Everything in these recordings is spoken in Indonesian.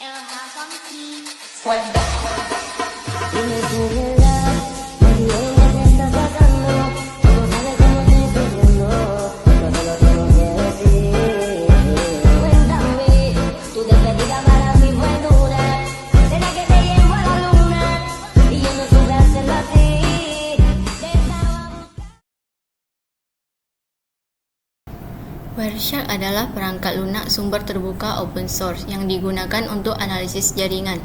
Dime tu verdad, me diré lo que estás pasando. Tú no sabes cómo estoy sufriendo, yo te lo tengo que decir. Cuéntame, tu despedida para mí fue dura. Será que te llevo a la luna y yo no supe hacerlo así. Wireshark adalah perangkat lunak sumber terbuka open source yang digunakan untuk analisis jaringan.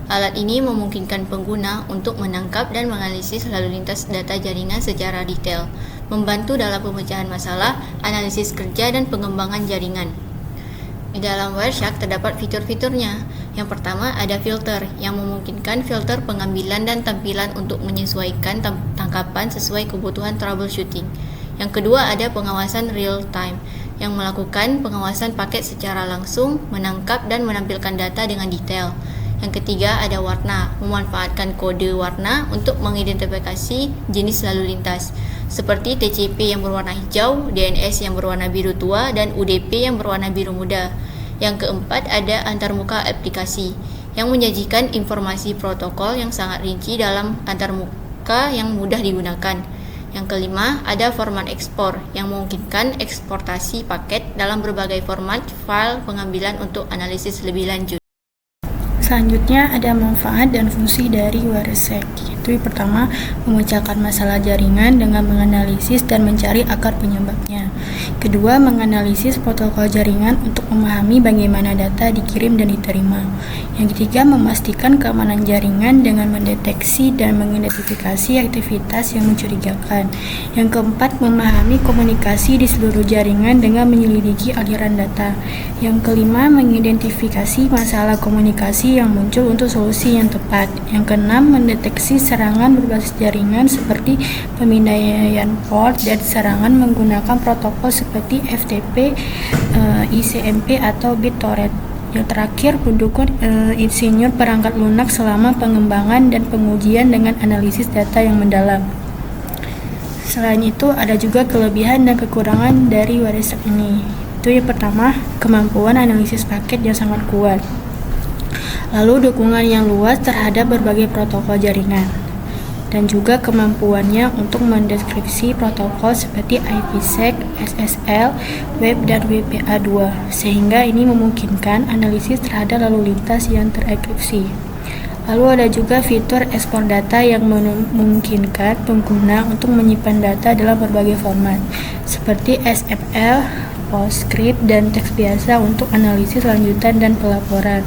Alat ini memungkinkan pengguna untuk menangkap dan menganalisis lalu lintas data jaringan secara detail, membantu dalam pemecahan masalah, analisis kerja, dan pengembangan jaringan. Di dalam Wireshark terdapat fitur-fiturnya. Yang pertama ada filter, yang memungkinkan filter pengambilan dan tampilan untuk menyesuaikan tangkapan sesuai kebutuhan troubleshooting. Yang kedua ada pengawasan real time, yang melakukan pengawasan paket secara langsung, menangkap dan menampilkan data dengan detail. Yang ketiga ada warna, memanfaatkan kode warna untuk mengidentifikasi jenis lalu lintas, seperti TCP yang berwarna hijau, DNS yang berwarna biru tua, dan UDP yang berwarna biru muda. Yang keempat ada antarmuka aplikasi, yang menyajikan informasi protokol yang sangat rinci dalam antarmuka yang mudah digunakan. Yang kelima, ada format ekspor yang memungkinkan eksportasi paket dalam berbagai format file pengambilan untuk analisis lebih lanjut. Selanjutnya ada manfaat dan fungsi dari Wireshark, yaitu pertama, memecahkan masalah jaringan dengan menganalisis dan mencari akar penyebabnya. Kedua, menganalisis protokol jaringan untuk memahami bagaimana data dikirim dan diterima. Yang ketiga, memastikan keamanan jaringan dengan mendeteksi dan mengidentifikasi aktivitas yang mencurigakan. Yang keempat, memahami komunikasi di seluruh jaringan dengan menyelidiki aliran data. Yang kelima, mengidentifikasi masalah komunikasi yang muncul untuk solusi yang tepat. Yang keenam, mendeteksi serangan berbasis jaringan seperti pemindaian port dan serangan menggunakan protokol seperti FTP, ICMP atau BitTorrent. Yang terakhir, mendukung insinyur perangkat lunak selama pengembangan dan pengujian dengan analisis data yang mendalam. Selain itu, ada juga kelebihan dan kekurangan dari Wireshark ini. Itu yang pertama, kemampuan analisis paket yang sangat kuat. Lalu dukungan yang luas terhadap berbagai protokol jaringan. Dan juga kemampuannya untuk mendeskripsi protokol seperti IPsec, SSL, web, dan WPA2, sehingga ini memungkinkan analisis terhadap lalu lintas yang terenkripsi. Lalu ada juga fitur ekspor data yang memungkinkan pengguna untuk menyimpan data dalam berbagai format, seperti XML, PostScript, dan teks biasa untuk analisis lanjutan dan pelaporan.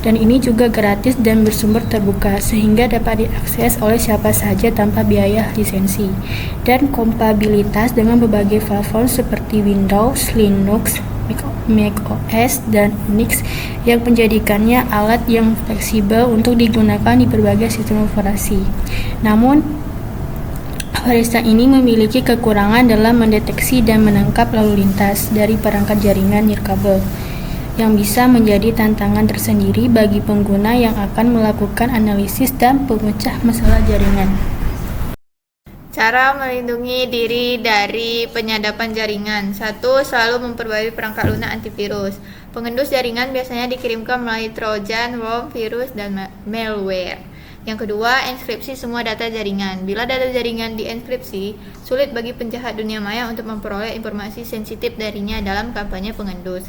Dan ini juga gratis dan bersumber terbuka, sehingga dapat diakses oleh siapa saja tanpa biaya lisensi. Dan kompatibilitas dengan berbagai platform seperti Windows, Linux, macOS, dan Unix yang menjadikannya alat yang fleksibel untuk digunakan di berbagai sistem operasi. Namun, Wireshark ini memiliki kekurangan dalam mendeteksi dan menangkap lalu lintas dari perangkat jaringan nirkabel, yang bisa menjadi tantangan tersendiri bagi pengguna yang akan melakukan analisis dan pemecah masalah jaringan. Cara melindungi diri dari penyadapan jaringan. 1. Selalu memperbarui perangkat lunak antivirus. Pengendus jaringan biasanya dikirimkan melalui trojan, worm, virus, dan malware. Yang kedua, enkripsi semua data jaringan. Bila data jaringan dienkripsi, sulit bagi penjahat dunia maya untuk memperoleh informasi sensitif darinya dalam kampanye pengendus.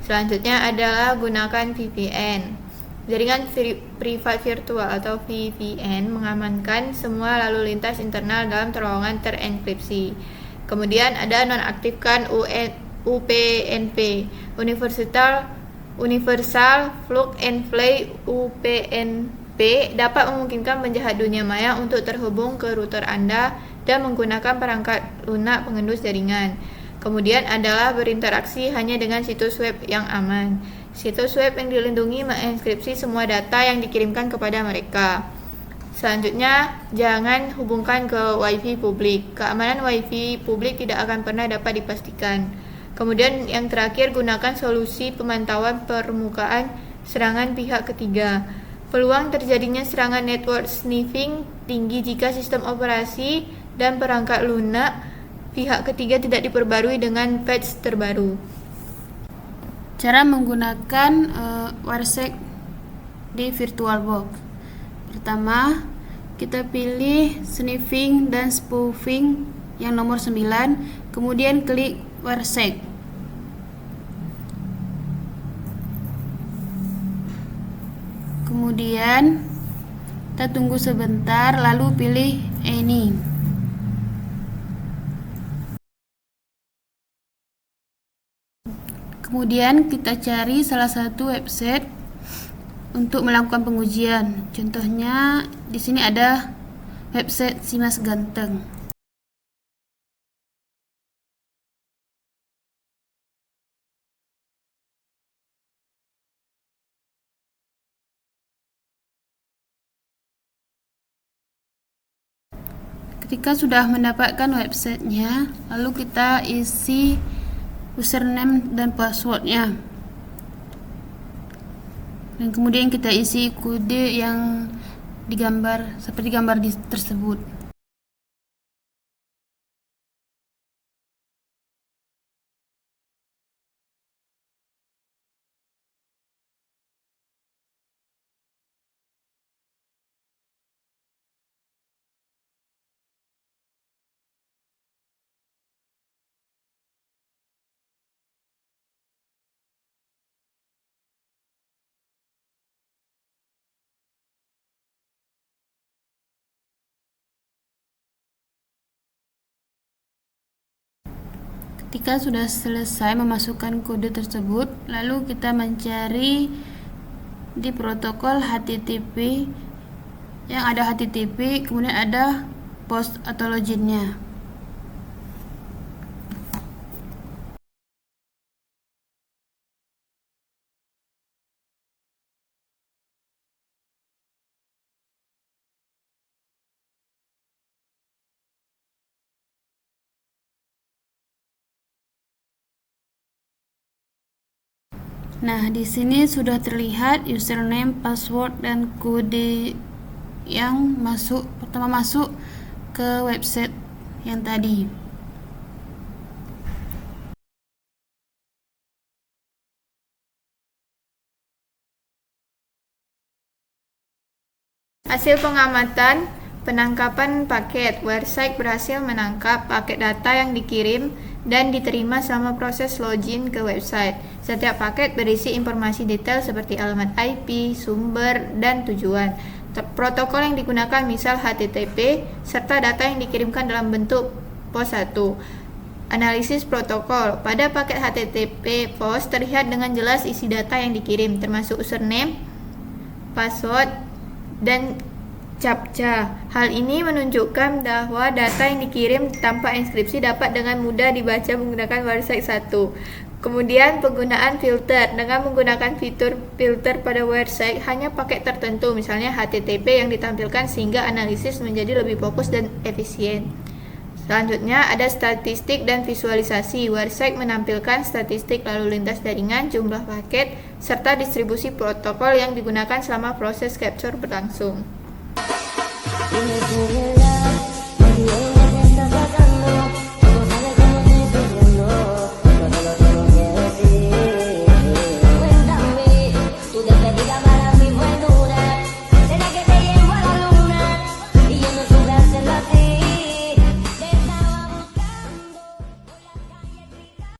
Selanjutnya adalah gunakan VPN. Jaringan privat virtual atau VPN mengamankan semua lalu lintas internal dalam terowongan terenkripsi. Kemudian ada nonaktifkan UPnP, Universal Plug and Play. UPnP dapat memungkinkan penjahat dunia maya untuk terhubung ke router Anda dan menggunakan perangkat lunak pengendus jaringan. Kemudian adalah berinteraksi hanya dengan situs web yang aman. Situs web yang dilindungi mengenkripsi semua data yang dikirimkan kepada mereka. Selanjutnya, jangan hubungkan ke Wi-Fi publik. Keamanan Wi-Fi publik tidak akan pernah dapat dipastikan. Kemudian yang terakhir, gunakan solusi pemantauan permukaan serangan pihak ketiga. Peluang terjadinya serangan network sniffing tinggi jika sistem operasi dan perangkat lunak pihak ketiga tidak diperbarui dengan patch terbaru. Cara menggunakan Wireshark di VirtualBox. Pertama, kita pilih sniffing dan spoofing yang nomor 9, kemudian klik WordSearch. Kemudian kita tunggu sebentar, lalu pilih Any. Kemudian kita cari salah satu website untuk melakukan pengujian. Contohnya di sini ada website Si Mas Ganteng. Ketika sudah mendapatkan websitenya, lalu kita isi username dan passwordnya, dan kemudian kita isi kode yang digambar seperti gambar tersebut. Ketika sudah selesai memasukkan kode tersebut, lalu kita mencari di protokol HTTP yang ada HTTP, kemudian ada post atau loginnya. Nah, di sini sudah terlihat username, password, dan kode yang pertama masuk ke website yang tadi. Hasil pengamatan penangkapan paket, WordSearch berhasil menangkap paket data yang dikirim dan diterima selama proses login ke website. Setiap paket berisi informasi detail seperti alamat IP, sumber, dan tujuan. Protokol yang digunakan misal HTTP, serta data yang dikirimkan dalam bentuk POST 1. Analisis protokol. Pada paket HTTP POST terlihat dengan jelas isi data yang dikirim, termasuk username, password, dan CAPTCHA. Hal ini menunjukkan bahwa data yang dikirim tanpa inskripsi dapat dengan mudah dibaca menggunakan WordSearch 1. Kemudian penggunaan filter. Dengan menggunakan fitur filter pada WordSearch, hanya paket tertentu, misalnya HTTP, yang ditampilkan sehingga analisis menjadi lebih fokus dan efisien. Selanjutnya ada statistik dan visualisasi. WordSearch menampilkan statistik lalu lintas jaringan, jumlah paket, serta distribusi protokol yang digunakan selama proses capture berlangsung. Give me love.